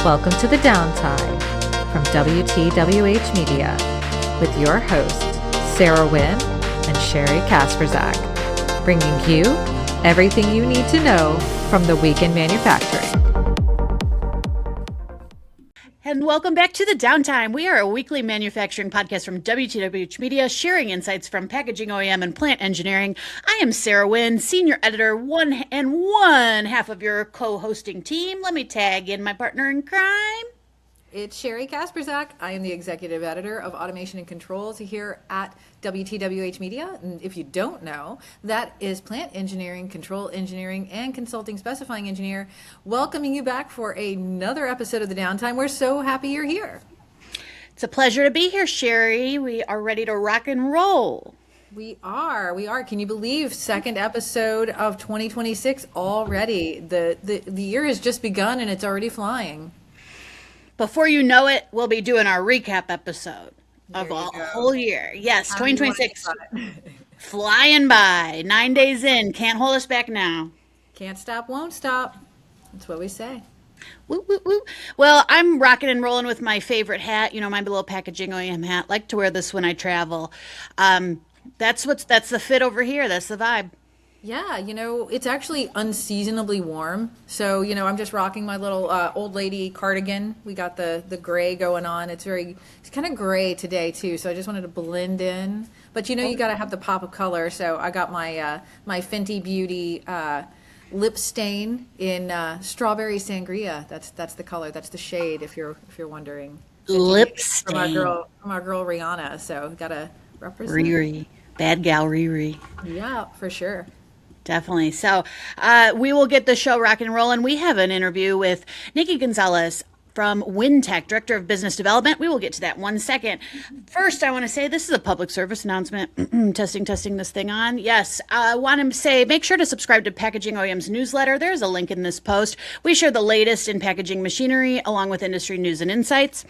Welcome to the Downtime from WTWH Media with your hosts, Sarah Wynn and Sheri Kasprzak, bringing you everything you need to know from the week in manufacturing. And welcome back to the Downtime. We are a weekly manufacturing podcast from WTWH Media, sharing insights from packaging, OEM, and plant engineering. I am Sarah Wynn, senior editor, one half of your co-hosting team. Let me tag in my partner in crime. It's Sheri Kasprzak. I am the executive editor of Automation and Controls here at WTWH Media. And if you don't know, that is plant engineering, control engineering, and consulting specifying engineer. Welcoming you back for another episode of the Downtime. We're so happy you're here. It's a pleasure to be here, Sheri. We are ready to rock and roll. We are. Can you believe second episode of 2026 already? The year has just begun and it's already flying. Before you know it, we'll be doing our recap episode of a whole year. Yes, 2026. Flying by. 9 days in. Can't hold us back now. Can't stop, won't stop. That's what we say. Woo, woo, woo. Well, I'm rocking and rolling with my favorite hat, my little packaging OEM hat. Like to wear this when I travel. That's the fit over here. That's the vibe. Yeah, it's actually unseasonably warm. So, I'm just rocking my little old lady cardigan. We got the gray going on. It's kind of gray today too. So I just wanted to blend in. But you got to have the pop of color. So I got my my Fenty Beauty lip stain in strawberry sangria. That's the color. That's the shade. If you're wondering. Lip stain from our girl Rihanna. So gotta represent. Riri, bad gal Riri. Yeah, for sure. Definitely. So we will get the show rock and rolling. We have an interview with Nikki Gonzales from Weintek, Director of Business Development. We will get to that in 1 second. First, I want to say this is a public service announcement. testing this thing on. Yes, I want to say make sure to subscribe to Packaging OEM's newsletter. There's a link in this post. We share the latest in packaging machinery along with industry news and insights.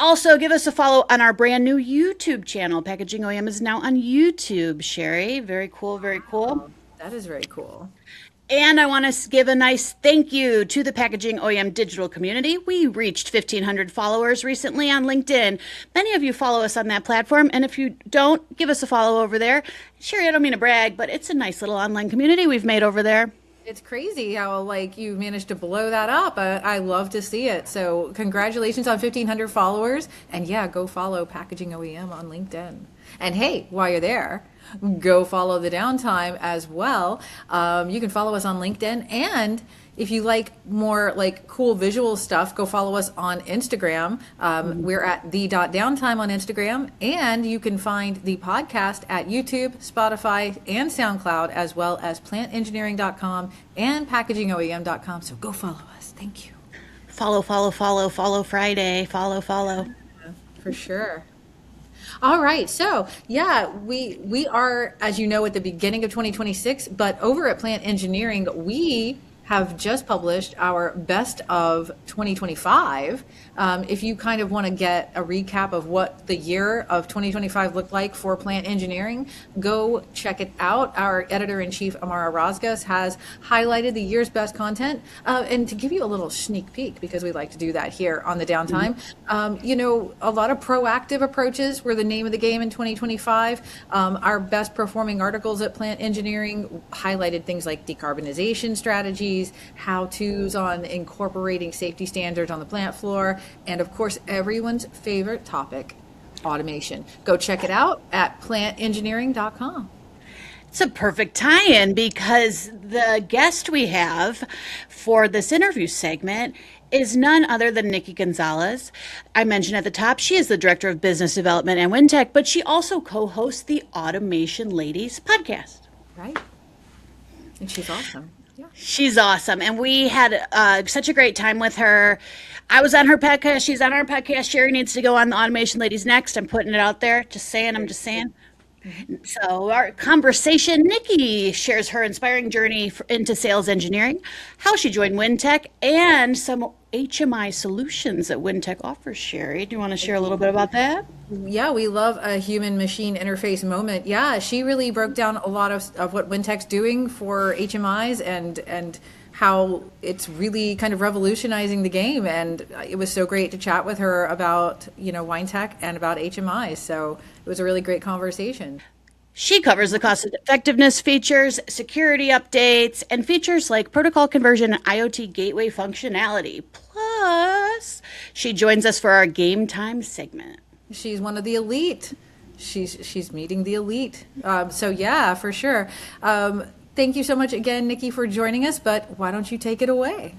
Also, give us a follow on our brand new YouTube channel. Packaging OEM is now on YouTube, Sheri. Very cool, very cool. That is very cool. And I want to give a nice thank you to the Packaging OEM digital community. We reached 1,500 followers recently on LinkedIn. Many of you follow us on that platform. And if you don't, give us a follow over there. Sheri, I don't mean to brag, but it's a nice little online community we've made over there. It's crazy how you managed to blow that up. I love to see it. So congratulations on 1,500 followers. And yeah, go follow Packaging OEM on LinkedIn. And hey, while you're there, go follow the Downtime as well. You can follow us on LinkedIn, and if you like more cool visual stuff, go follow us on Instagram. We're at the.downtime on Instagram, and you can find the podcast at YouTube, Spotify, and SoundCloud, as well as plantengineering.com and packagingoem.com. So go follow us. Thank you. Follow Friday. Follow. Yeah, for sure. All right. So, yeah, we are, as you know, at the beginning of 2026, but over at Plant Engineering, we have just published our best of 2025. If you kind of want to get a recap of what the year of 2025 looked like for plant engineering, go check it out. Our editor-in-chief, Amara Rozgas, has highlighted the year's best content. And to give you a little sneak peek, because we like to do that here on the Downtime, a lot of proactive approaches were the name of the game in 2025. Our best performing articles at Plant Engineering highlighted things like decarbonization strategies, how-tos on incorporating safety standards on the plant floor, and of course, everyone's favorite topic, automation. Go check it out at plantengineering.com. It's a perfect tie-in because the guest we have for this interview segment is none other than Nikki Gonzales. I mentioned at the top, she is the Director of Business Development at Wyntek, but she also co-hosts the Automation Ladies podcast. Right. And she's awesome. She's awesome. And we had such a great time with her. I was on her podcast. She's on our podcast. Sheri needs to go on the Automation Ladies next. I'm putting it out there. I'm just saying. So our conversation, Nikki shares her inspiring journey into sales engineering, how she joined Wyntek, and some HMI solutions that Wyntek offers. Sheri, do you want to share a little bit about that? Yeah, we love a human-machine interface moment. Yeah, she really broke down a lot of what Wyntek's doing for HMIs and how it's really kind of revolutionizing the game. And it was so great to chat with her about, Weintek and about HMIs. So it was a really great conversation. She covers the cost effectiveness features, security updates, and features like protocol conversion and IoT gateway functionality. Plus, she joins us for our game time segment. She's one of the elite. She's meeting the elite. So yeah, for sure. Thank you so much again, Nikki, for joining us. But why don't you take it away?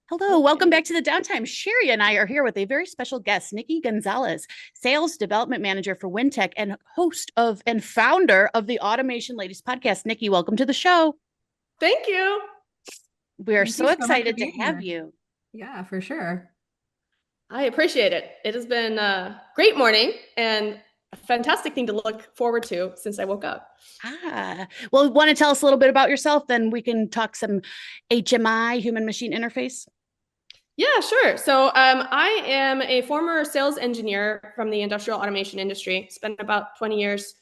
Hello, welcome back to the Downtime. Sheri and I are here with a very special guest, Nikki Gonzales, Sales Development Manager for Wyntek and host of and founder of the Automation Ladies podcast. Nikki, welcome to the show. Thank you. We are Thank so you so much excited for to being have here. you. Yeah, for sure. I appreciate it. It has been a great morning and a fantastic thing to look forward to since I woke up. Well, want to tell us a little bit about yourself? Then we can talk some HMI, human machine interface. Yeah, sure. So I am a former sales engineer from the industrial automation industry. Spent about 20 years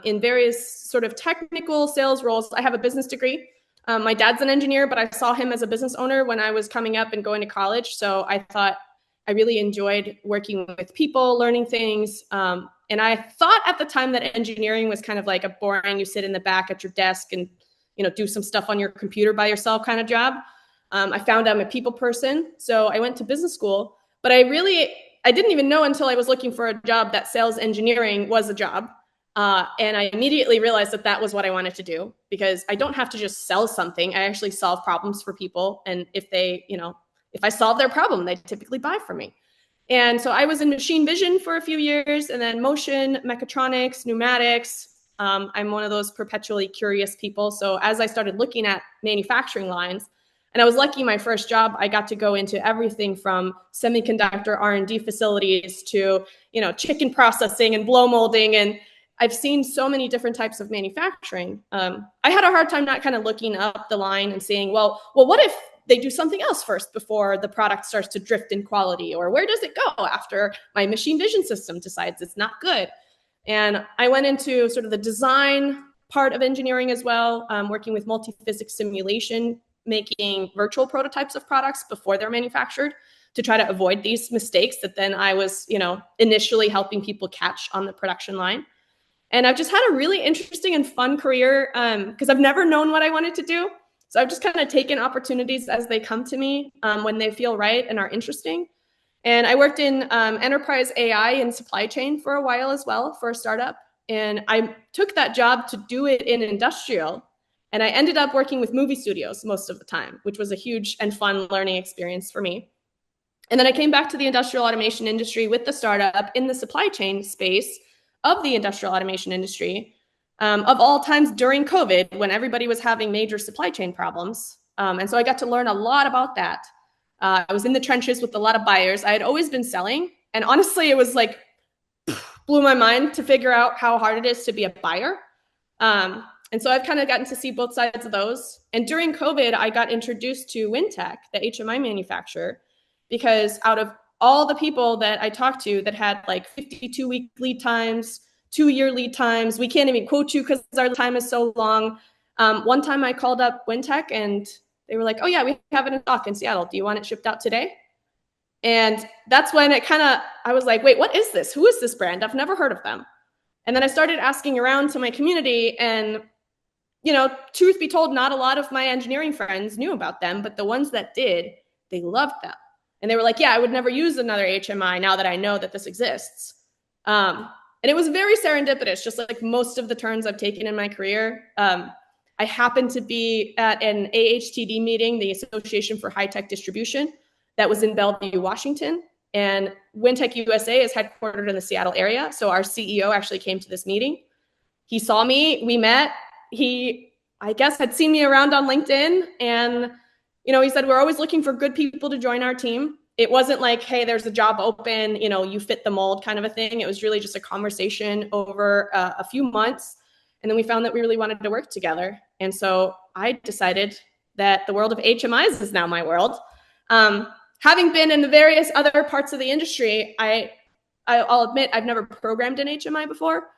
in various sort of technical sales roles. I have a business degree. My dad's an engineer, but I saw him as a business owner when I was coming up and going to college. So I thought I really enjoyed working with people, learning things. And I thought at the time that engineering was kind of like a boring, you sit in the back at your desk and, do some stuff on your computer by yourself kind of job. I found I'm a people person. So I went to business school, but I didn't even know until I was looking for a job that sales engineering was a job. And I immediately realized that was what I wanted to do, because I don't have to just sell something. I actually solve problems for people. And if I solve their problem, they typically buy from me. And so I was in machine vision for a few years, and then motion, mechatronics, pneumatics. I'm one of those perpetually curious people. So as I started looking at manufacturing lines, and I was lucky my first job, I got to go into everything from semiconductor R&D facilities to, chicken processing and blow molding. And I've seen so many different types of manufacturing. I had a hard time not kind of looking up the line and saying, well, what if they do something else first before the product starts to drift in quality? Or where does it go after my machine vision system decides it's not good? And I went into sort of the design part of engineering as well, working with multi-physics simulation, making virtual prototypes of products before they're manufactured to try to avoid these mistakes that then I was, initially helping people catch on the production line. And I've just had a really interesting and fun career because I've never known what I wanted to do. So I've just kind of taken opportunities as they come to me when they feel right and are interesting. And I worked in enterprise AI and supply chain for a while as well for a startup. And I took that job to do it in industrial. And I ended up working with movie studios most of the time, which was a huge and fun learning experience for me. And then I came back to the industrial automation industry with the startup in the supply chain space of the industrial automation industry, of all times during COVID, when everybody was having major supply chain problems. And so I got to learn a lot about that. I was in the trenches with a lot of buyers. I had always been selling. And honestly, it was like, blew my mind to figure out how hard it is to be a buyer. And so I've kind of gotten to see both sides of those. And during COVID, I got introduced to Wyntek, the HMI manufacturer, because out of all the people that I talked to that had like 52-week lead times, 2-year lead times, we can't even quote you because our time is so long. One time I called up Wyntek and they were like, oh yeah, we have it in stock in Seattle. Do you want it shipped out today? And that's when I was like, wait, what is this? Who is this brand? I've never heard of them. And then I started asking around to my community, and truth be told, not a lot of my engineering friends knew about them, but the ones that did, they loved them. And they were like, yeah, I would never use another HMI now that I know that this exists. And it was very serendipitous, just like most of the turns I've taken in my career. I happened to be at an AHTD meeting, the Association for High Tech Distribution, that was in Bellevue, Washington. And Wyntek USA is headquartered in the Seattle area. So our CEO actually came to this meeting. He saw me, we met. He, I guess, had seen me around on LinkedIn, and, he said, we're always looking for good people to join our team. It wasn't like, hey, there's a job open, you fit the mold kind of a thing. It was really just a conversation over a few months. And then we found that we really wanted to work together. And so I decided that the world of HMIs is now my world. Having been in the various other parts of the industry, I'll admit I've never programmed an HMI before.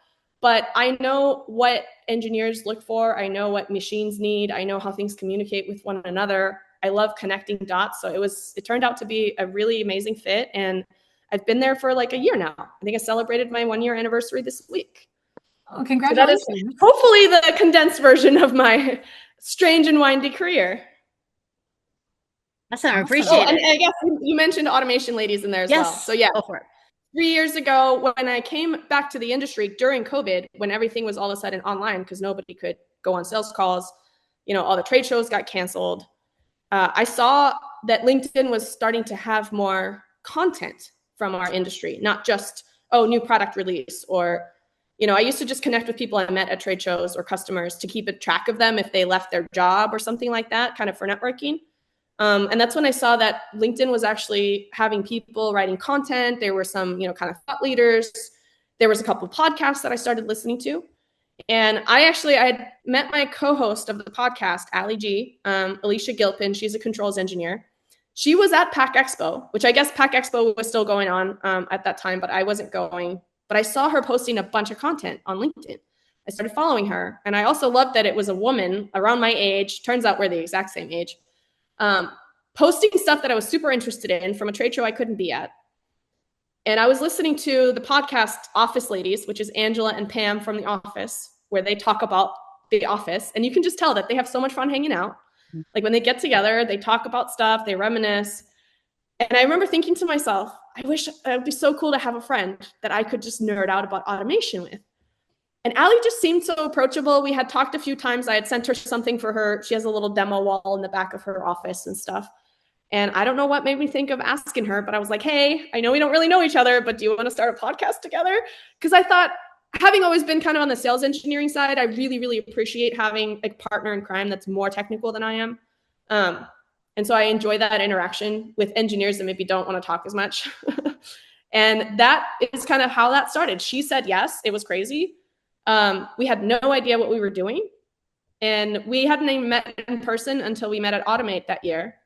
but I know what engineers look for. I know what machines need. I know how things communicate with one another. I love connecting dots. So it turned out to be a really amazing fit. And I've been there for like a year now. I think I celebrated my 1-year anniversary this week. Oh, So congratulations. that is hopefully the condensed version of my strange and windy career. Awesome. I Awesome. appreciate And it. I guess you mentioned automation ladies in there as well. Yes. So yeah, Go for it. 3 years ago, when I came back to the industry during COVID, when everything was all of a sudden online because nobody could go on sales calls, all the trade shows got canceled. I saw that LinkedIn was starting to have more content from our industry, not just, new product release or, I used to just connect with people I met at trade shows or customers to keep a track of them if they left their job or something like that, kind of for networking. And that's when I saw that LinkedIn was actually having people writing content. There were some, kind of thought leaders. There was a couple of podcasts that I started listening to. And I had met my co-host of the podcast, Ali G, Alicia Gilpin. She's a controls engineer. She was at Pack Expo, which I guess Pack Expo was still going on at that time, but I wasn't going. But I saw her posting a bunch of content on LinkedIn. I started following her. And I also loved that it was a woman around my age. Turns out we're the exact same age. Posting stuff that I was super interested in from a trade show I couldn't be at. And I was listening to the podcast Office Ladies, which is Angela and Pam from The Office, where they talk about the office. And you can just tell that they have so much fun hanging out. Like when they get together, they talk about stuff, they reminisce. And I remember thinking to myself, I wish it would be so cool to have a friend that I could just nerd out about automation with. And Allie just seemed so approachable. We had talked a few times. I had sent her something for her. She has a little demo wall in the back of her office and stuff. And I don't know what made me think of asking her, but I was like, hey, I know we don't really know each other, but do you want to start a podcast together? Because I thought, having always been kind of on the sales engineering side, I really, really appreciate having a partner in crime that's more technical than I am. And so I enjoy that interaction with engineers that maybe don't want to talk as much. And that is kind of how that started. She said yes. It was crazy. We had no idea what we were doing. And we hadn't even met in person until we met at Automate that year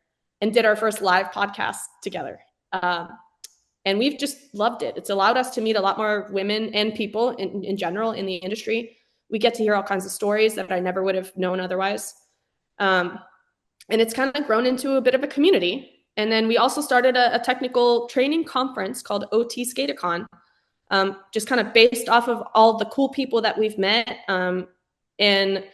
and did our first live podcast together. And we've just loved it. It's allowed us to meet a lot more women and people in general in the industry. We get to hear all kinds of stories that I never would have known otherwise. And it's kind of grown into a bit of a community. And then we also started a technical training conference called OT SCADACon, just kind of based off of all the cool people that we've met. And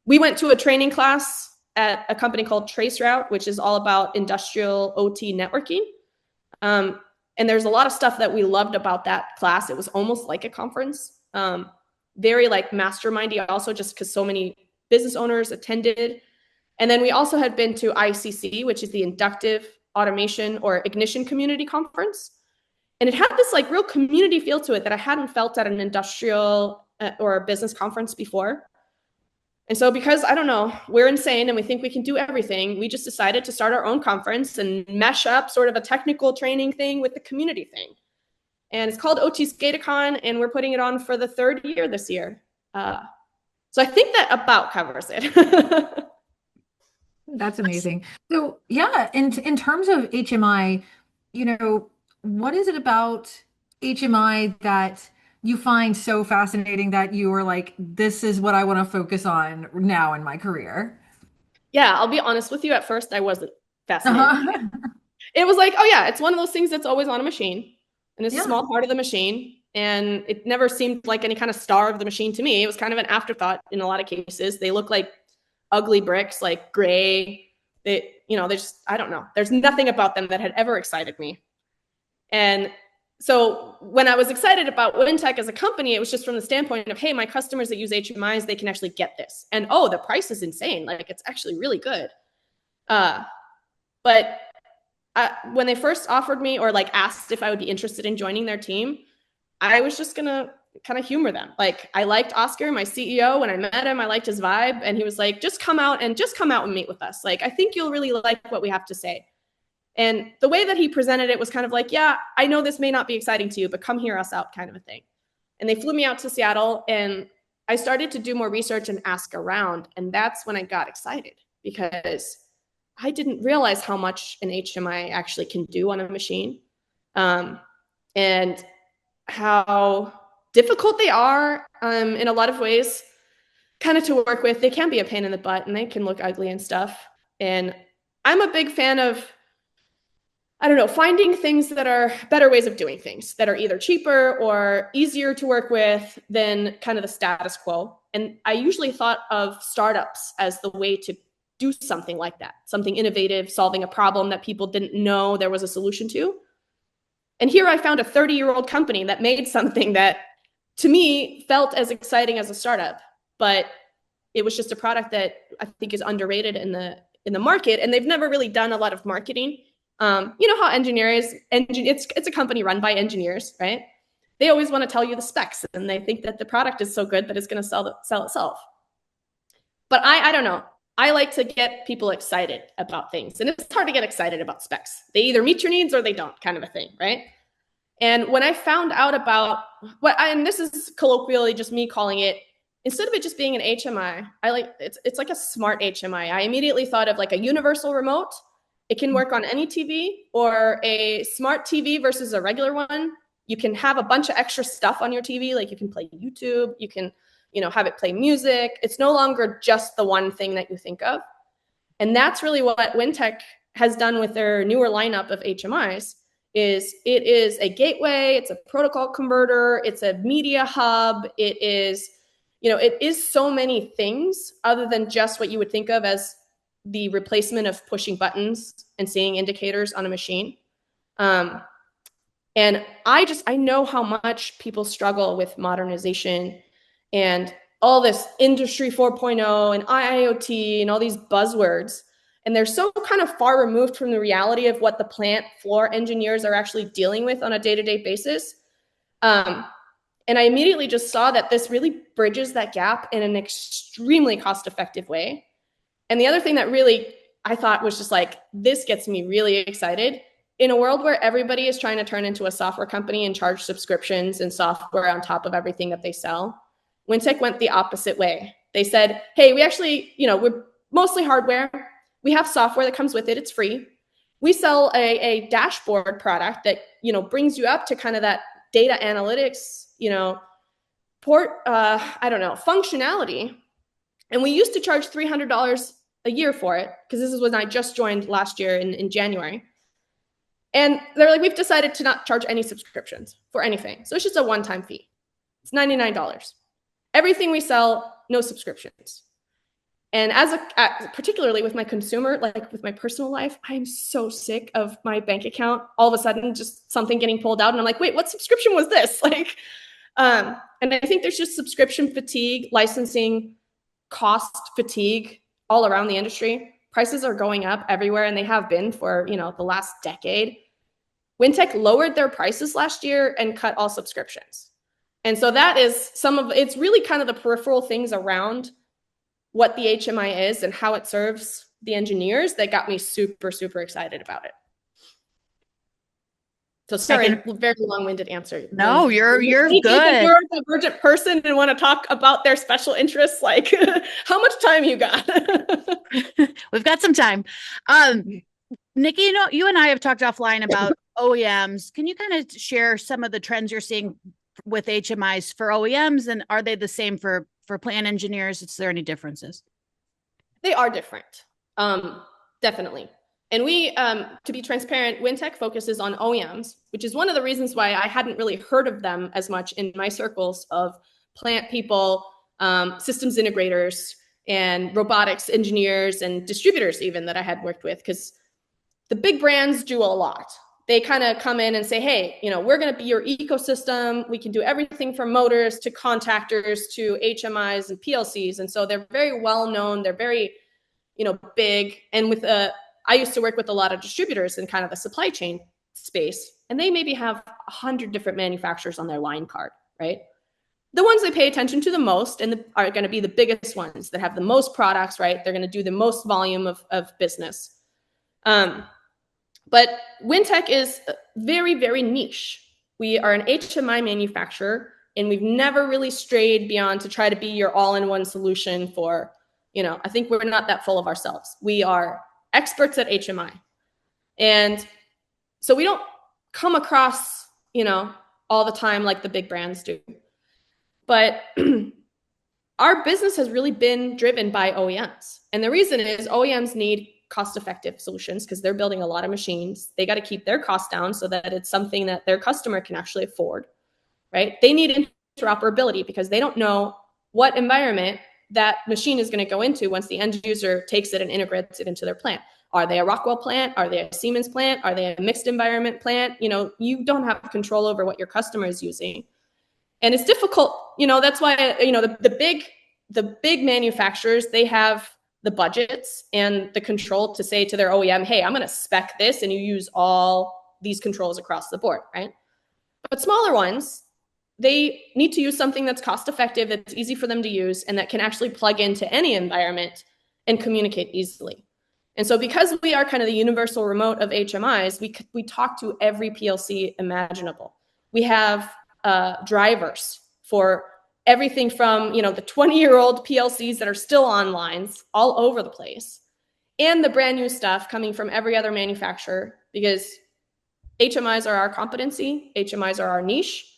we went to a training class at a company called Traceroute, which is all about industrial OT networking. And there's a lot of stuff that we loved about that class. It was almost like a conference, very like mastermindy also, just because so many business owners attended. And then we also had been to ICC, which is the Inductive Automation or Ignition Community Conference. And it had this like real community feel to it that I hadn't felt at an industrial or a business conference before. And so because, I don't know, we're insane and we think we can do everything, we just decided to start our own conference and mesh up sort of a technical training thing with the community thing. And it's called OT SCADACon, and we're putting it on for the 3rd year this year. So I think that about covers it. That's amazing. So yeah, in terms of HMI, what is it about HMI that you find so fascinating that you are like, this is what I want to focus on now in my career? Yeah, I'll be honest with you. At first, I wasn't fascinated. Uh-huh. It was like, oh yeah, it's one of those things that's always on a machine, and it's Yeah. a small part of the machine. And it never seemed like any kind of star of the machine to me. It was kind of an afterthought in a lot of cases. They look like ugly bricks, like gray. They just, I don't know. There's nothing about them that had ever excited me. And so when I was excited about Wyntek as a company, it was just from the standpoint of, hey, my customers that use HMIs, they can actually get this. And oh, the price is insane. Like it's actually really good. But when they first offered me or like asked if I would be interested in joining their team, I was just going to kind of humor them. Like I liked Oscar, my CEO. When I met him, I liked his vibe. And he was like, just come out and meet with us. Like, I think you'll really like what we have to say. And the way that he presented it was kind of like, yeah, I know this may not be exciting to you, but come hear us out kind of a thing. And they flew me out to Seattle, and I started to do more research and ask around. And that's when I got excited, because I didn't realize how much an HMI actually can do on a machine. And how difficult they are in a lot of ways kind of to work with. They can be a pain in the butt and they can look ugly and stuff. And I'm a big fan of, I don't know, finding things that are better ways of doing things that are either cheaper or easier to work with than kind of the status quo. And I usually thought of startups as the way to do something like that, something innovative, solving a problem that people didn't know there was a solution to. And here I found a 30-year-old company that made something that to me felt as exciting as a startup, but it was just a product that I think is underrated in the market, and they've never really done a lot of marketing. You know how it's a company run by engineers, right? They always want to tell you the specs, and they think that the product is so good that it's going to sell itself. But I don't know. I like to get people excited about things, and it's hard to get excited about specs. They either meet your needs or they don't, kind of a thing, right? And when I found out about and this is colloquially just me calling it, instead of it just being an HMI, it's like a smart HMI. I immediately thought of like a universal remote. It can work on any TV, or a smart TV versus a regular one. You can have a bunch of extra stuff on your TV, like you can play YouTube, you can, have it play music. It's no longer just the one thing that you think of. And that's really what Wyntek has done with their newer lineup of HMIs. It is a gateway, it's a protocol converter, it's a media hub, it is so many things other than just what you would think of as the replacement of pushing buttons and seeing indicators on a machine. And I know how much people struggle with modernization and all this industry 4.0 and IoT and all these buzzwords. And they're so kind of far removed from the reality of what the plant floor engineers are actually dealing with on a day-to-day basis. And I immediately just saw that this really bridges that gap in an extremely cost-effective way. And the other thing that really I thought was just like, this gets me really excited. In a world where everybody is trying to turn into a software company and charge subscriptions and software on top of everything that they sell, Wyntek went the opposite way. They said, hey, we actually, we're mostly hardware. We have software that comes with it. It's free. We sell a dashboard product that, brings you up to kind of that data analytics, functionality. And we used to charge $300 a year for it, because this is when I just joined last year in January. And they're like, we've decided to not charge any subscriptions for anything. So it's just a one-time fee. It's $99. Everything we sell, no subscriptions. And particularly with my consumer, like with my personal life, I'm so sick of my bank account all of a sudden just something getting pulled out, and I'm like, wait, what subscription was this? And I think there's just subscription fatigue, licensing cost fatigue all around the industry. Prices are going up everywhere, and they have been for the last decade. Wyntek lowered their prices last year and cut all subscriptions, and so that is it's really kind of the peripheral things around what the HMI is and how it serves the engineers that got me super, super excited about it. So sorry, very long-winded answer. No, you're good. You're a neurodivergent person and want to talk about their special interests. Like, how much time you got? We've got some time. Nikki, you and I have talked offline about OEMs. Can you kind of share some of the trends you're seeing with HMIs for OEMs, and are they the same for plant engineers? Is there any differences? They are different, definitely. And we, to be transparent, Wyntek focuses on OEMs, which is one of the reasons why I hadn't really heard of them as much in my circles of plant people, systems integrators, and robotics engineers and distributors even that I had worked with, because the big brands do a lot. They kind of come in and say, hey, we're going to be your ecosystem. We can do everything from motors to contactors to HMIs and PLCs. And so they're very well known. They're very, big. And I used to work with a lot of distributors in kind of the supply chain space, and they maybe have 100 different manufacturers on their line card, right? The ones they pay attention to the most and are going to be the biggest ones that have the most products, right? They're going to do the most volume of business. But Wyntek is very, very niche. We are an HMI manufacturer, and we've never really strayed beyond to try to be your all-in-one solution for, I think we're not that full of ourselves. We are experts at HMI. And so we don't come across, all the time like the big brands do. But our business has really been driven by OEMs. And the reason is OEMs need cost-effective solutions because they're building a lot of machines. They got to keep their costs down so that it's something that their customer can actually afford, right? They need interoperability because they don't know what environment that machine is going to go into once the end user takes it and integrates it into their plant. Are they a Rockwell plant? Are they a Siemens plant? Are they a mixed environment plant? You don't have control over what your customer is using. And it's difficult, that's why, the big manufacturers, they have the budgets and the control to say to their OEM, hey, I'm going to spec this and you use all these controls across the board, right? But smaller ones, they need to use something that's cost effective, that's easy for them to use, and that can actually plug into any environment and communicate easily. And so because we are kind of the universal remote of HMIs, we talk to every PLC imaginable. We have drivers for everything from, the 20-year-old PLCs that are still on lines all over the place, and the brand new stuff coming from every other manufacturer, because HMIs are our competency, HMIs are our niche,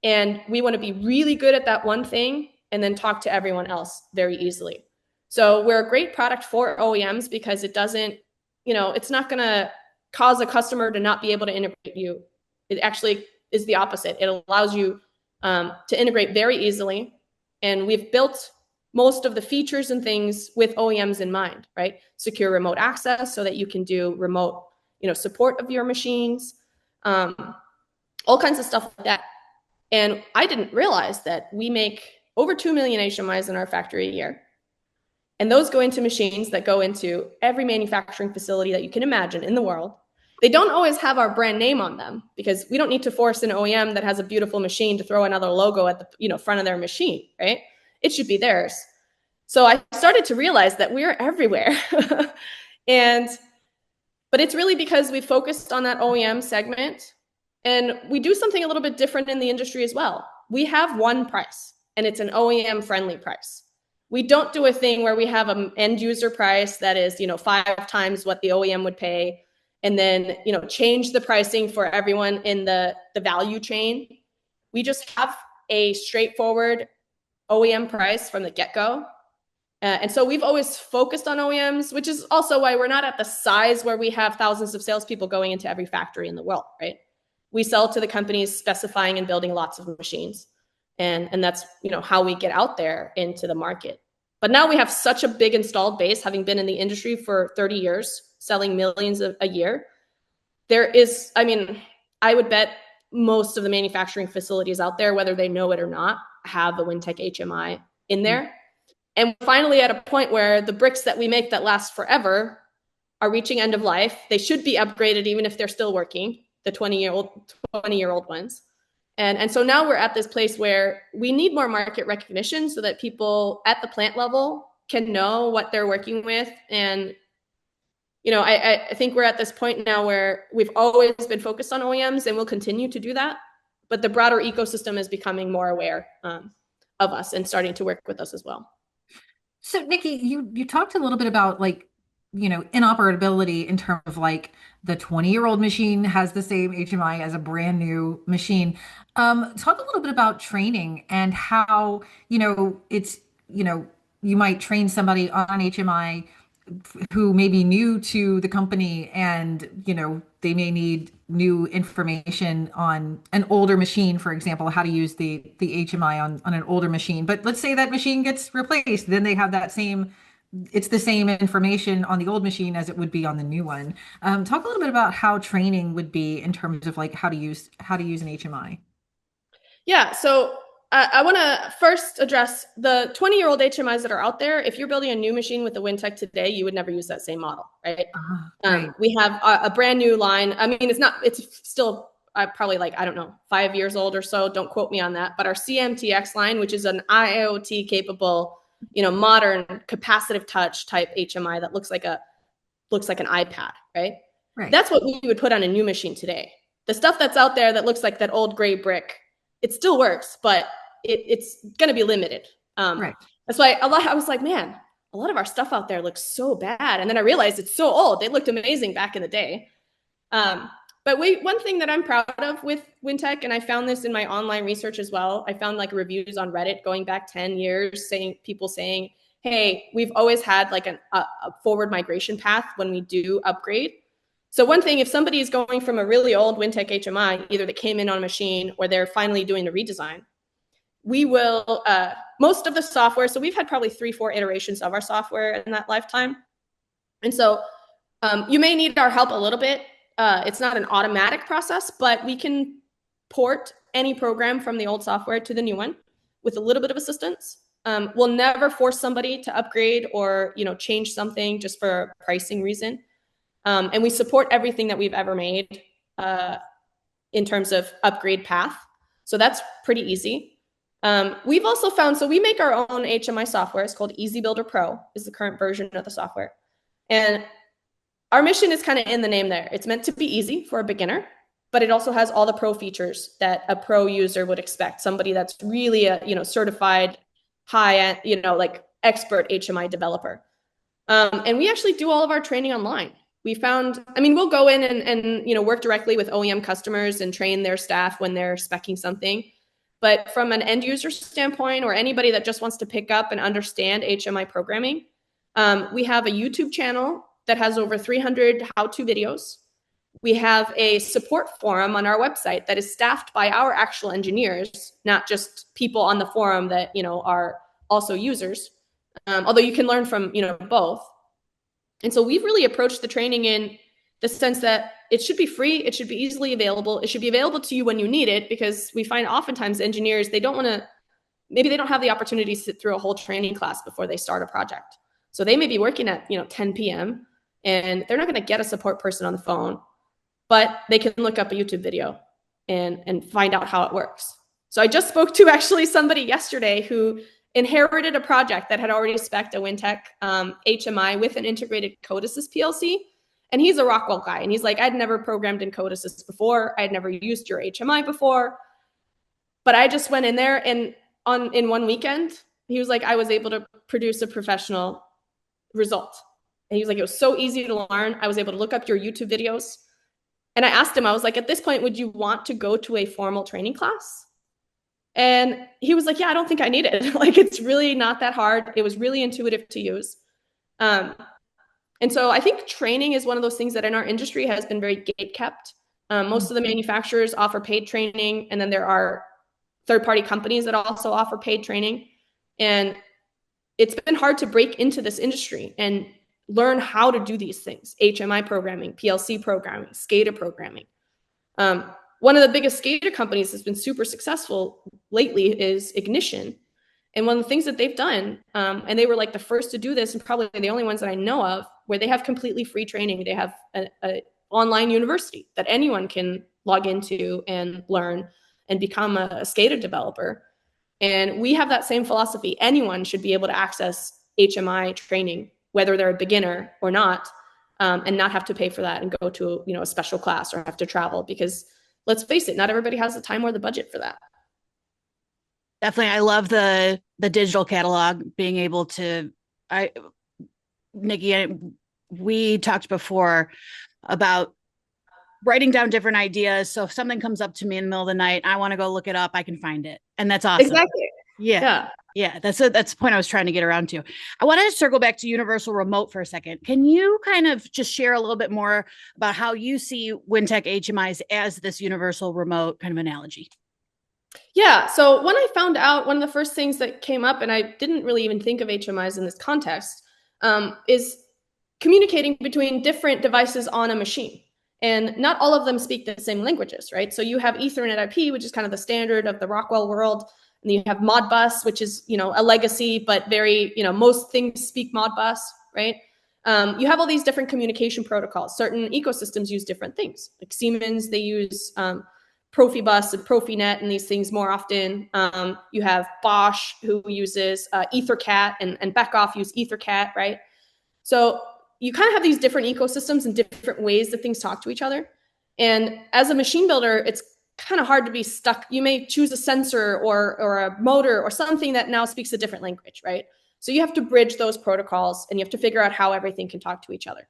and we want to be really good at that one thing and then talk to everyone else very easily. So we're a great product for OEMs because it doesn't, it's not going to cause a customer to not be able to integrate you. It actually is the opposite. It allows you to integrate very easily. And we've built most of the features and things with OEMs in mind, right? Secure remote access so that you can do remote, support of your machines, all kinds of stuff like that. And I didn't realize that we make over 2 million HMIs in our factory a year. And those go into machines that go into every manufacturing facility that you can imagine in the world. They don't always have our brand name on them because we don't need to force an OEM that has a beautiful machine to throw another logo at the front of their machine, right? It should be theirs. So I started to realize that we're everywhere. But it's really because we focused on that OEM segment, and we do something a little bit different in the industry as well. We have one price, and it's an OEM friendly price. We don't do a thing where we have an end user price that is, 5 times what the OEM would pay, and then, change the pricing for everyone in the value chain. We just have a straightforward OEM price from the get-go. And so we've always focused on OEMs, which is also why we're not at the size where we have thousands of salespeople going into every factory in the world, right? We sell to the companies specifying and building lots of machines. And that's, how we get out there into the market. But now we have such a big installed base, having been in the industry for 30 years, selling millions a year. There is, I would bet most of the manufacturing facilities out there, whether they know it or not, have a Weintek HMI in there. And finally at a point where the bricks that we make that last forever are reaching end of life. They should be upgraded even if they're still working, the 20-year-old ones. And so now we're at this place where we need more market recognition so that people at the plant level can know what they're working with. And, I think we're at this point now where we've always been focused on OEMs and we'll continue to do that. But the broader ecosystem is becoming more aware of us and starting to work with us as well. So Nikki, you talked a little bit about inoperability in terms of the 20-year-old machine has the same HMI as a brand new machine. Talk a little bit about training and how, it's, you might train somebody on an HMI who may be new to the company and, they may need new information on an older machine, for example, how to use the HMI on an older machine. But let's say that machine gets replaced, then they have it's the same information on the old machine as it would be on the new one. Talk a little bit about how training would be in terms of how to use an HMI. Yeah, so I want to first address the 20-year-old HMIs that are out there. If you're building a new machine with the Weintek today, you would never use that same model, right? Right. We have a brand new line. It's still probably 5 years old or so. Don't quote me on that. But our CMTX line, which is an IoT capable, modern capacitive touch type HMI that looks like an iPad, right? Right. That's what we would put on a new machine today. The stuff that's out there that looks like that old gray brick, it still works, but it's going to be limited. Right. That's why I was like, man, a lot of our stuff out there looks so bad. And then I realized it's so old. They looked amazing back in the day. But But one thing that I'm proud of with Wyntek, and I found this in my online research as well, I found like reviews on Reddit going back 10 years people saying, hey, we've always had like a forward migration path when we do upgrade. So one thing, if somebody is going from a really old Wyntek HMI, either that came in on a machine or they're finally doing the redesign, we will, most of the software, so we've had probably 3-4 iterations of our software in that lifetime. And so you may need our help a little bit. It's not an automatic process, but we can port any program from the old software to the new one with a little bit of assistance. We'll never force somebody to upgrade or change something just for a pricing reason. And we support everything that we've ever made in terms of upgrade path. So that's pretty easy. We've also found, so we make our own HMI software. It's called Easy Builder Pro is the current version of the software. And our mission is kind of in the name there. It's meant to be easy for a beginner, but it also has all the pro features that a pro user would expect. Somebody that's really a certified high-end, like expert HMI developer. And we actually do all of our training online. We found, we'll go in and work directly with OEM customers and train their staff when they're speccing something. But from an end user standpoint, or anybody that just wants to pick up and understand HMI programming, we have a YouTube channel that has over 300 how-to videos. We have a support forum on our website that is staffed by our actual engineers, not just people on the forum that are also users. Although you can learn from both. And so we've really approached the training in the sense that it should be free, it should be easily available, it should be available to you when you need it, because we find oftentimes engineers, maybe they don't have the opportunity to sit through a whole training class before they start a project. So they may be working at 10 p.m. and they're not going to get a support person on the phone, but they can look up a YouTube video and find out how it works. So I just spoke to actually somebody yesterday who inherited a project that had already spec'd a Wyntek HMI with an integrated code assist PLC. And he's a Rockwell guy. And he's like, I'd never programmed in code assist before. I'd never used your HMI before. But I just went in there and in one weekend, he was like, I was able to produce a professional result. And he was like, it was so easy to learn. I was able to look up your YouTube videos. And I asked him, I was like, at this point, would you want to go to a formal training class? And he was like, yeah, I don't think I need it. Like, it's really not that hard. It was really intuitive to use. And so I think training is one of those things that in our industry has been very gate kept. Most of the manufacturers offer paid training, and then there are third-party companies that also offer paid training. And it's been hard to break into this industry and learn how to do these things: HMI programming, PLC programming, SCADA programming. One of the biggest SCADA companies that's been super successful lately is Ignition. And one of the things that they've done, and they were like the first to do this, and probably the only ones that I know of, where they have completely free training. They have an online university that anyone can log into and learn and become a SCADA developer. And we have that same philosophy. Anyone should be able to access HMI training, whether they're a beginner or not, and not have to pay for that and go to a special class or have to travel, because let's face it, not everybody has the time or the budget for that. Definitely. I love the digital catalog, being able to, Nikki, we talked before about writing down different ideas. So if something comes up to me in the middle of the night, I want to go look it up, I can find it. And that's awesome. Exactly. Yeah. That's the point I was trying to get around to. I wanted to circle back to Universal Remote for a second. Can you kind of just share a little bit more about how you see Wyntek HMIs as this Universal Remote kind of analogy? Yeah. So when I found out, one of the first things that came up, and I didn't really even think of HMIs in this context, is communicating between different devices on a machine. And not all of them speak the same languages, right? So you have Ethernet IP, which is kind of the standard of the Rockwell world. And you have Modbus, which is, a legacy, but very, most things speak Modbus, right? You have all these different communication protocols. Certain ecosystems use different things. Like Siemens, they use Profibus and Profinet and these things more often. You have Bosch, who uses EtherCAT, and Beckhoff use EtherCAT, right? So you kind of have these different ecosystems and different ways that things talk to each other. And as a machine builder, it's kind of hard to be stuck. You may choose a sensor or a motor or something that now speaks a different language, right? So you have to bridge those protocols, and you have to figure out how everything can talk to each other.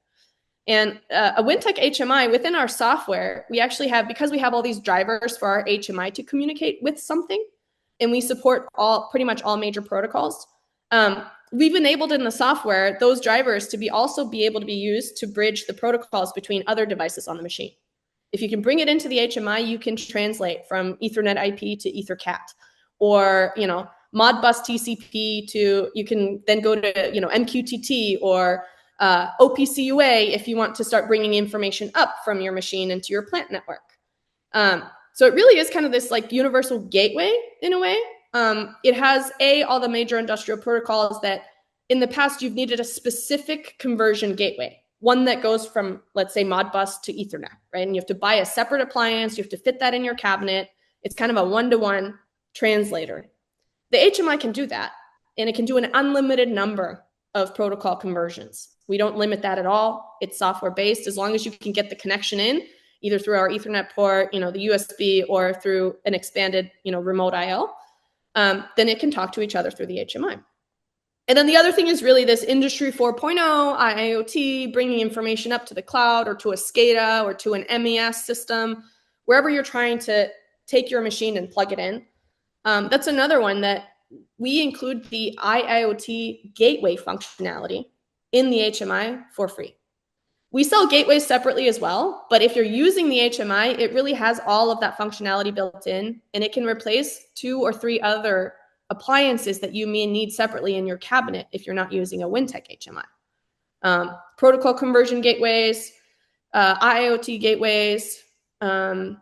And a Wyntek HMI, within our software, we actually have, because we have all these drivers for our HMI to communicate with something, and we support pretty much all major protocols, we've enabled in the software those drivers to also be able to be used to bridge the protocols between other devices on the machine. If you can bring it into the HMI, you can translate from Ethernet IP to EtherCAT, or Modbus TCP to, you can then go to MQTT or OPC-UA if you want to start bringing information up from your machine into your plant network. So it really is kind of this like universal gateway in a way. It has all the major industrial protocols that in the past you've needed a specific conversion gateway, one that goes from, let's say, Modbus to Ethernet, right? And you have to buy a separate appliance. You have to fit that in your cabinet. It's kind of a one-to-one translator. The HMI can do that, and it can do an unlimited number of protocol conversions. We don't limit that at all. It's software-based. As long as you can get the connection in, either through our Ethernet port, the USB, or through an expanded, remote IO, then it can talk to each other through the HMI. And then the other thing is really this Industry 4.0 IoT, bringing information up to the cloud or to a SCADA or to an MES system, wherever you're trying to take your machine and plug it in. That's another one that we include the IoT gateway functionality in the HMI for free. We sell gateways separately as well, but if you're using the HMI, it really has all of that functionality built in, and it can replace 2 or 3 other appliances that you may need separately in your cabinet if you're not using a Wyntek HMI. Protocol conversion gateways, IoT gateways, remote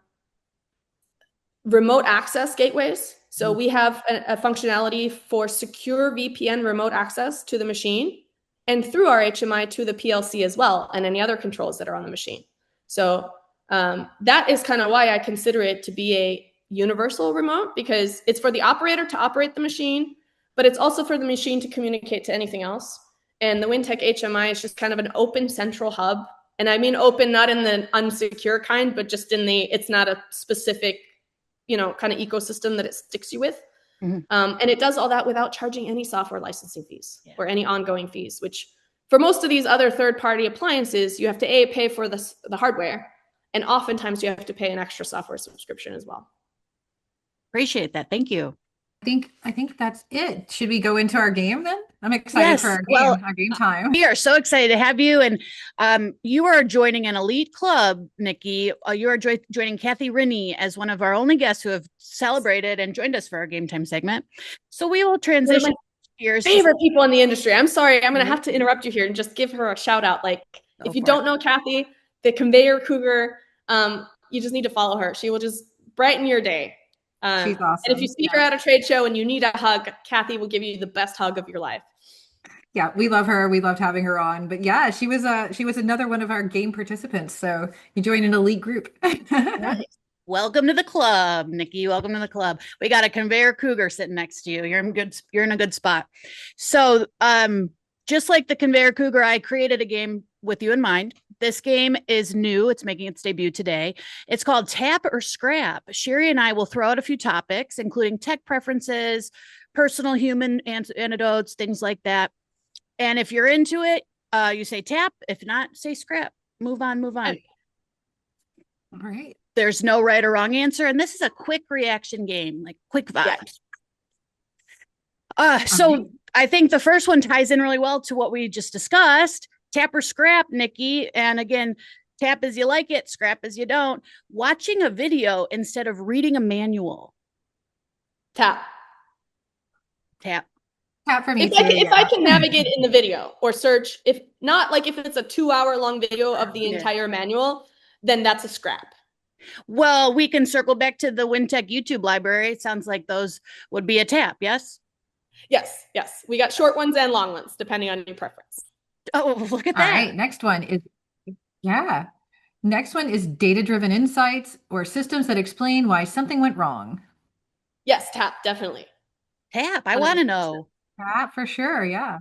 access gateways. So we have a functionality for secure VPN remote access to the machine, and through our HMI to the PLC as well, and any other controls that are on the machine. So that is kind of why I consider it to be a universal remote, because it's for the operator to operate the machine, but it's also for the machine to communicate to anything else. And the Wyntek HMI is just kind of an open central hub. And I mean open, not in the unsecure kind, but just in it's not a specific, kind of ecosystem that it sticks you with. Mm-hmm. And it does all that without charging any software licensing fees or any ongoing fees, which for most of these other third-party appliances, you have to pay for the hardware, and oftentimes you have to pay an extra software subscription as well. Appreciate that. Thank you. I think that's it. Should we go into our game then? I'm excited for our game time. We are so excited to have you. And you are joining an elite club, Nikki. You are joining Kathy Rinney as one of our only guests who have celebrated and joined us for our game time segment. So we will transition gears. Favorite people in the industry. I'm sorry. I'm going to have to interrupt you here and just give her a shout out. Like, if you don't know Kathy, the conveyor cougar, you just need to follow her. She will just brighten your day. She's awesome. And if you see her at a trade show and you need a hug, Kathy will give you the best hug of your life. Yeah, we love her. We loved having her on. But yeah, she was another one of our game participants. So you joined an elite group. Nice. Welcome to the club, Nikki. Welcome to the club. We got a conveyor cougar sitting next to you. You're in a good spot. So just like the conveyor cougar, I created a game with you in mind. This game is new. It's making its debut today. It's called Tap or Scrap. Sheri and I will throw out a few topics, including tech preferences, personal human anecdotes, things like that. And if you're into it, you say tap. If not, say scrap. Move on. All right. There's no right or wrong answer. And this is a quick reaction game, like quick vibes. So I think the first one ties in really well to what we just discussed. Tap or scrap, Nikki. And again, tap as you like it, scrap as you don't. Watching a video instead of reading a manual. Tap. Tap for me. If I can navigate in the video or search, if it's a 2-hour long video of the entire manual, then that's a scrap. Well, we can circle back to the Wyntek YouTube library. It sounds like those would be a tap, yes? Yes. We got short ones and long ones, depending on your preference. Oh, look at that. All right, next one is data-driven insights or systems that explain why something went wrong. Yes, tap, definitely. Tap, I want to know. Tap for sure, yeah.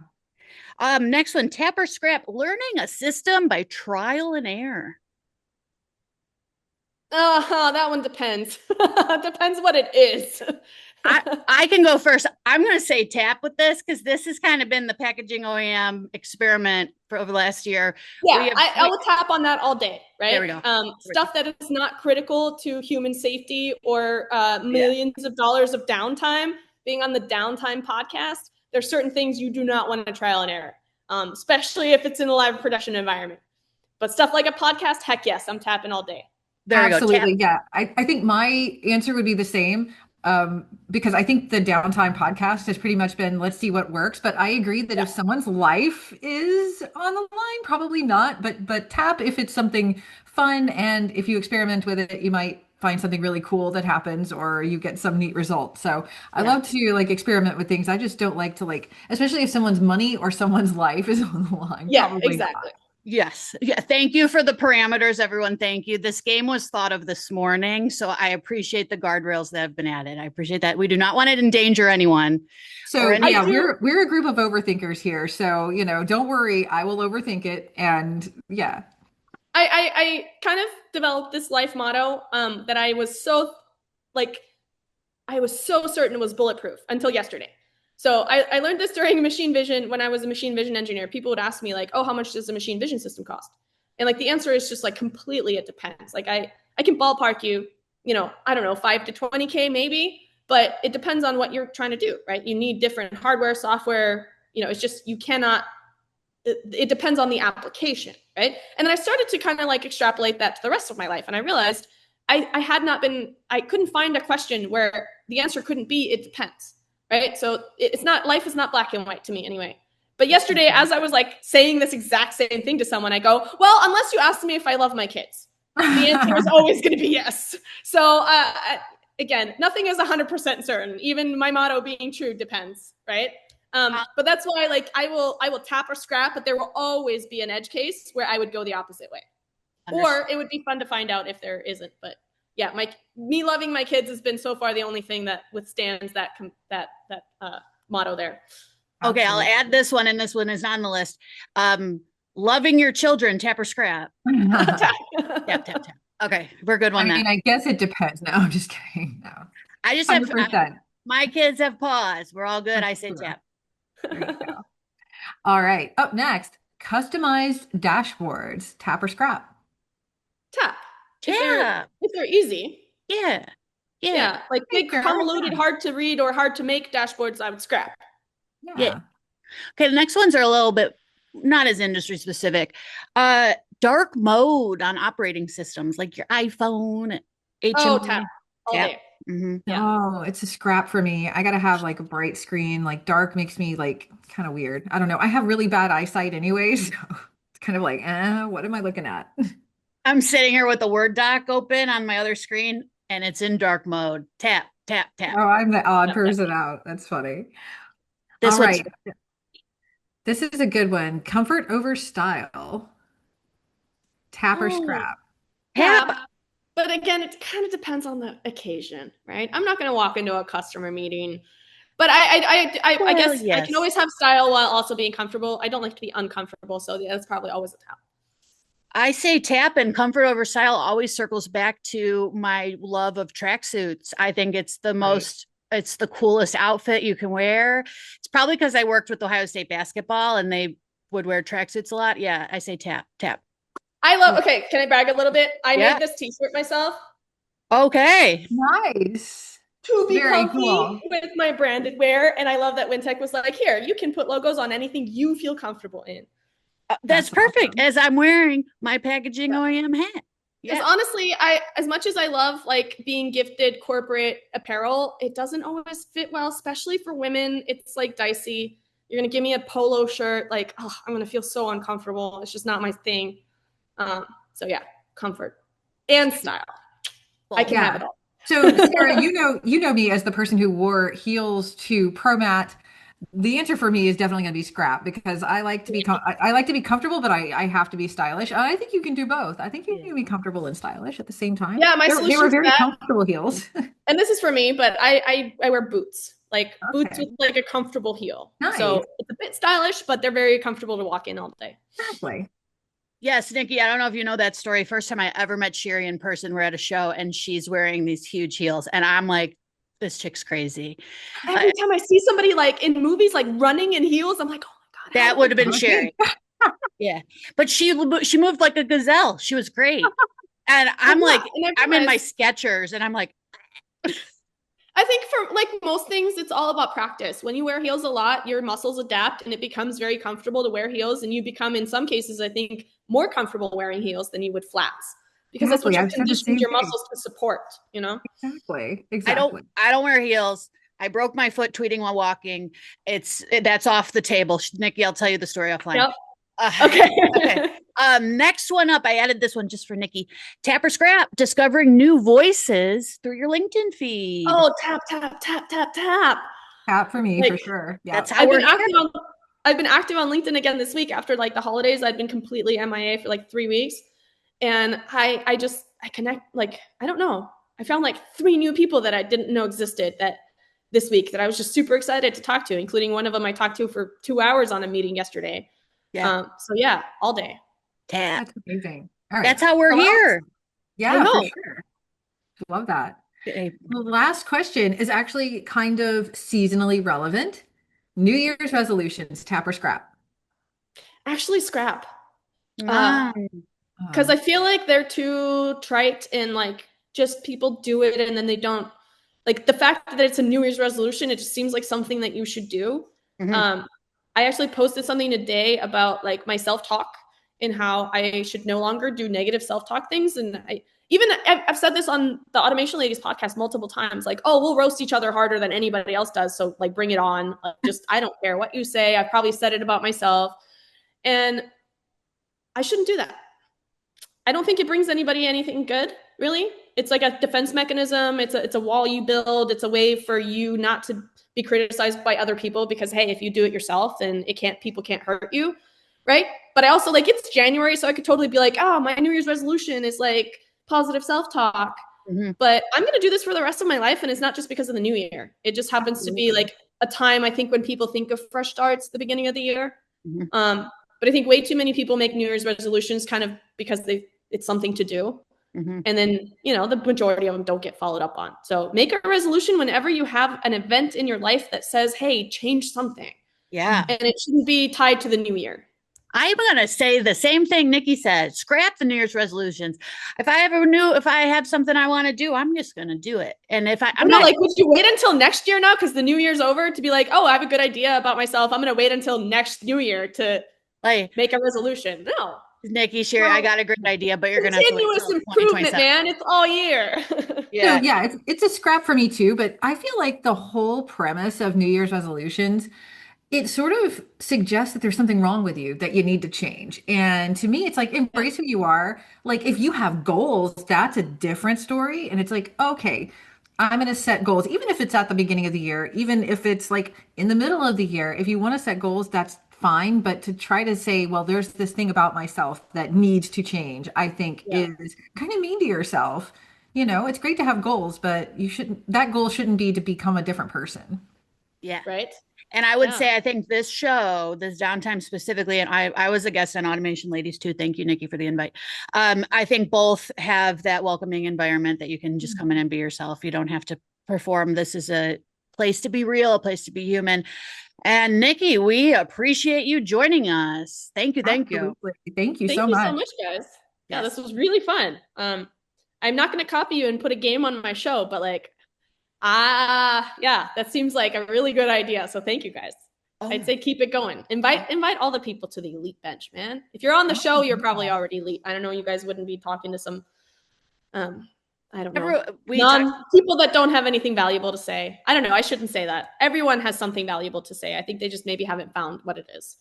Next one, tap or scrap, learning a system by trial and error. That one depends. Depends what it is. I can go first. I'm going to say tap with this because this has kind of been the packaging OEM experiment for over the last year. Yeah, I will tap on that all day, right? There we go. Stuff that is not critical to human safety or millions of dollars of downtime. Being on the Downtime podcast, there's certain things you do not want to trial and error, especially if it's in a live production environment. But stuff like a podcast, heck yes, I'm tapping all day. There Absolutely. we go. Yeah. I think my answer would be the same. Because I think the Downtime podcast has pretty much been, let's see what works. But I agree that if someone's life is on the line, probably not. But tap if it's something fun, and if you experiment with it, you might find something really cool that happens, or you get some neat result. So I love to like experiment with things. I just don't like to like, especially if someone's money or someone's life is on the line. Yeah, Probably exactly. not. Yes. Yeah. Thank you for the parameters, everyone. Thank you. This game was thought of this morning, so I appreciate the guardrails that have been added. I appreciate that. We do not want to endanger anyone. So yeah, we're a group of overthinkers here. So, don't worry, I will overthink it. And yeah. I kind of developed this life motto that I was so certain was bulletproof until yesterday. So I learned this during machine vision when I was a machine vision engineer. People would ask me like, oh, how much does a machine vision system cost? And like the answer is just like completely, it depends. Like I can ballpark you, I don't know, 5 to 20K maybe, but it depends on what you're trying to do, right? You need different hardware, software, it's just, you cannot, it depends on the application, right? And then I started to kind of like extrapolate that to the rest of my life. And I realized I couldn't find a question where the answer couldn't be, it depends. Right. So life is not black and white to me anyway. But yesterday, as I was like saying this exact same thing to someone, I go, well, unless you ask me if I love my kids, the answer is always going to be yes. So again, nothing is 100% certain. Even my motto being true depends. Right. But that's why like I will tap or scrap, but there will always be an edge case where I would go the opposite way. Or it would be fun to find out if there isn't. But yeah, me loving my kids has been so far the only thing that withstands that motto there. Okay, I'll add this one, and this one is on the list. Loving your children, tap or scrap. Tap. Okay, we're good on that. I mean, I guess it depends. No, I'm just kidding. No, I just 100%. have my kids have paws. We're all good. I say tap. There you go. All right. Up next, customized dashboards, tap or scrap. Tap. Yeah. If they're easy. Yeah. Like big, convoluted, hard to read or hard to make dashboards, I would scrap. Yeah. Okay, the next ones are a little bit not as industry specific. Dark mode on operating systems like your iPhone, HMI. Tap. Mm-hmm. Yeah. Oh, it's a scrap for me. I gotta have like a bright screen. Like dark makes me like kind of weird. I don't know. I have really bad eyesight anyway, so it's kind of like, what am I looking at? I'm sitting here with the Word doc open on my other screen, and it's in dark mode. Tap. Oh, I'm the odd person out. That's funny. This one's right. This is a good one. Comfort over style. Tap or scrap. Tap. But again, it kind of depends on the occasion, right? I'm not going to walk into a customer meeting, but I guess yes. I can always have style while also being comfortable. I don't like to be uncomfortable, so that's probably always a tap. I say tap, and comfort over style always circles back to my love of tracksuits. I think it's it's the coolest outfit you can wear. It's probably because I worked with Ohio State basketball and they would wear tracksuits a lot. Yeah, I say tap. Okay, can I brag a little bit? I made this t-shirt myself. Okay. Nice. To be comfy with my branded wear. And I love that Wyntek was like, here, you can put logos on anything you feel comfortable in. That's perfect. Awesome. As I'm wearing my packaging OEM hat. Because honestly, as much as I love like being gifted corporate apparel, it doesn't always fit well, especially for women. It's like dicey. You're going to give me a polo shirt. Like, I'm going to feel so uncomfortable. It's just not my thing. So yeah, comfort and style. I can have it all. So Sarah, you know me as the person who wore heels to ProMat. The answer for me is definitely going to be scrap because I like to be comfortable, but I have to be stylish. I think you can do both. I think you can be comfortable and stylish at the same time. Yeah, they were very comfortable heels. And this is for me, but I wear boots. Like boots with like a comfortable heel. Nice. So it's a bit stylish, but they're very comfortable to walk in all day. Exactly. Yes, Nikki, I don't know if you know that story. First time I ever met Sheri in person, we're at a show and she's wearing these huge heels. And I'm like this chick's crazy. Every time I see somebody like in movies, like running in heels, I'm like, oh my God. That would have been Sheri. Yeah. But she moved like a gazelle. She was great. And I'm like, I'm in my Skechers and I'm like, I think for like most things, it's all about practice. When you wear heels a lot, your muscles adapt and it becomes very comfortable to wear heels. And you become, in some cases, I think, more comfortable wearing heels than you would flats. Because that's what you've conditioned your muscles to support, you know? Exactly. I don't wear heels. I broke my foot tweeting while walking. That's off the table. Nikki, I'll tell you the story offline. Yep. Okay. Next one up, I added this one just for Nikki. Tap or scrap, discovering new voices through your LinkedIn feed. Oh, tap, tap, tap, tap, tap. Tap for me, for sure. Yeah. That's how I've been active on LinkedIn again this week after like the holidays. I'd been completely MIA for like 3 weeks. And I connect, like, I don't know. I found like 3 new people that I didn't know existed that this week that I was just super excited to talk to, including one of them I talked to for 2 hours on a meeting yesterday. Yeah. So yeah, all day. Tap. That's amazing. All right. That's how we're here. Yeah, for sure. Love that. Okay. The last question is actually kind of seasonally relevant. New Year's resolutions, tap or scrap? Actually, scrap. Ah. Because I feel like they're too trite and like just people do it and then they don't, like the fact that it's a New Year's resolution, it just seems like something that you should do. I actually posted something today about like my self-talk and how I should no longer do negative self-talk things. And I've said this on the Automation Ladies podcast multiple times, like, oh, we'll roast each other harder than anybody else does. So like, bring it on. I don't care what you say. I've probably said it about myself and I shouldn't do that. I don't think it brings anybody anything good, really. It's like a defense mechanism. It's a wall you build. It's a way for you not to be criticized by other people because, hey, if you do it yourself, then people can't hurt you, right? But I also like it's January, so I could totally be like, oh, my New Year's resolution is like positive self-talk. But I'm going to do this for the rest of my life, and it's not just because of the new year. It just happens to be like a time, I think, when people think of fresh starts at the beginning of the year. But I think way too many people make New Year's resolutions kind of because it's something to do. And then, the majority of them don't get followed up on. So make a resolution whenever you have an event in your life that says, hey, change something. Yeah. And it shouldn't be tied to the new year. I'm going to say the same thing Nikki said. Scrap the New Year's resolutions. If I have something I want to do, I'm just going to do it. And I'm not like, would you wait until next year now? Because the new year's over to be like, oh, I have a good idea about myself. I'm going to wait until next new year to make a resolution. No. Nikki, Sheri, I got a great idea, but you're going to have to wait continuous improvement, man. It's all year. Yeah. So, yeah, it's a scrap for me too, but I feel like the whole premise of New Year's resolutions, it sort of suggests that there's something wrong with you that you need to change. And to me, it's like embrace who you are. Like if you have goals, that's a different story. And it's like, okay, I'm going to set goals, even if it's at the beginning of the year, even if it's like in the middle of the year. If you want to set goals, that's fine. But to try to say, well, there's this thing about myself that needs to change, I think is kind of mean to yourself. It's great to have goals, but that goal shouldn't be to become a different person. Yeah. Right. And I would say, I think this show, this Downtime specifically, and I was a guest on Automation Ladies too. Thank you, Nikki, for the invite. I think both have that welcoming environment that you can just come in and be yourself. You don't have to perform. This is a place to be real, a place to be human. And Nikki, we appreciate you joining us. Thank you. Thank you. Thank you so much, guys. Yeah, this was really fun. I'm not going to copy you and put a game on my show, but like, that seems like a really good idea. So thank you guys. I'd say keep it going. Invite all the people to the elite bench, man. If you're on the show, you're probably already elite. I don't know. You guys wouldn't be talking to some, I don't know. People that don't have anything valuable to say. I don't know. I shouldn't say that. Everyone has something valuable to say. I think they just maybe haven't found what it is.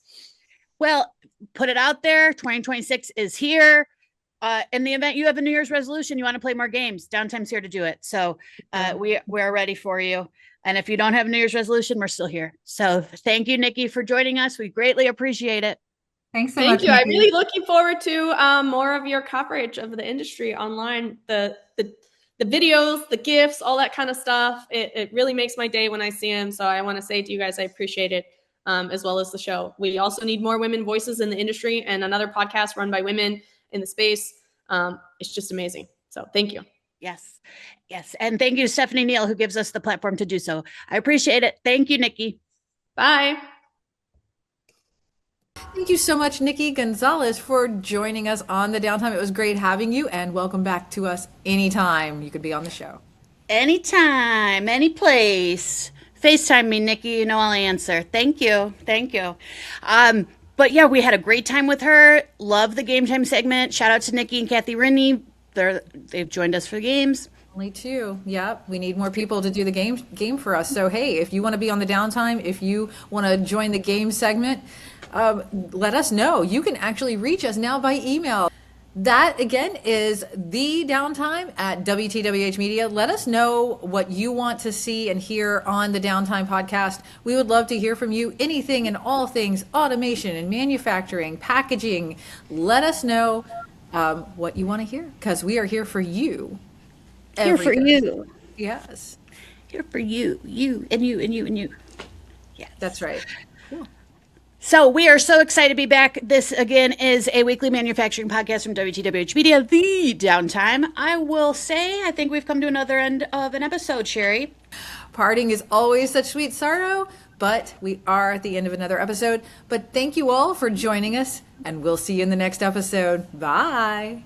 Well, put it out there. 2026 is here. In the event you have a New Year's resolution, you want to play more games, Downtime's here to do it. So we're ready for you. And if you don't have a New Year's resolution, we're still here. So thank you, Nikki, for joining us. We greatly appreciate it. Thanks so much. Thank you. I'm really looking forward to more of your coverage of the industry online, the videos, the GIFs, all that kind of stuff. It really makes my day when I see them. So I want to say to you guys, I appreciate it, as well as the show. We also need more women voices in the industry and another podcast run by women in the space. It's just amazing. So thank you. Yes. Yes. And thank you to Stephanie Neal, who gives us the platform to do so. I appreciate it. Thank you, Nikki. Bye. Thank you so much, Nikki Gonzales, for joining us on the Downtime. It was great having you, and welcome back to us anytime you could be on the show. Anytime, any place. FaceTime me, Nikki. You know I'll answer. Thank you. Thank you. But yeah, we had a great time with her. Love the Game Time segment. Shout out to Nikki and Kathy Rinney. They've joined us for the games. Only two. Yep. We need more people to do the game for us. So, hey, if you want to be on the Downtime, if you want to join the game segment, let us know. You can actually reach us now by email. That, again, is the Downtime at WTWH Media. Let us know what you want to see and hear on the Downtime podcast. We would love to hear from you. Anything and all things automation and manufacturing, packaging. Let us know what you want to hear, because we are here for you. Here for you. Yes. Here for you. You and you and you and you. Yeah. That's right. So we are so excited to be back. This, again, is a weekly manufacturing podcast from WTWH Media, the Downtime. I will say, I think we've come to another end of an episode, Sheri. Parting is always such sweet sorrow, but we are at the end of another episode. But thank you all for joining us, and we'll see you in the next episode. Bye.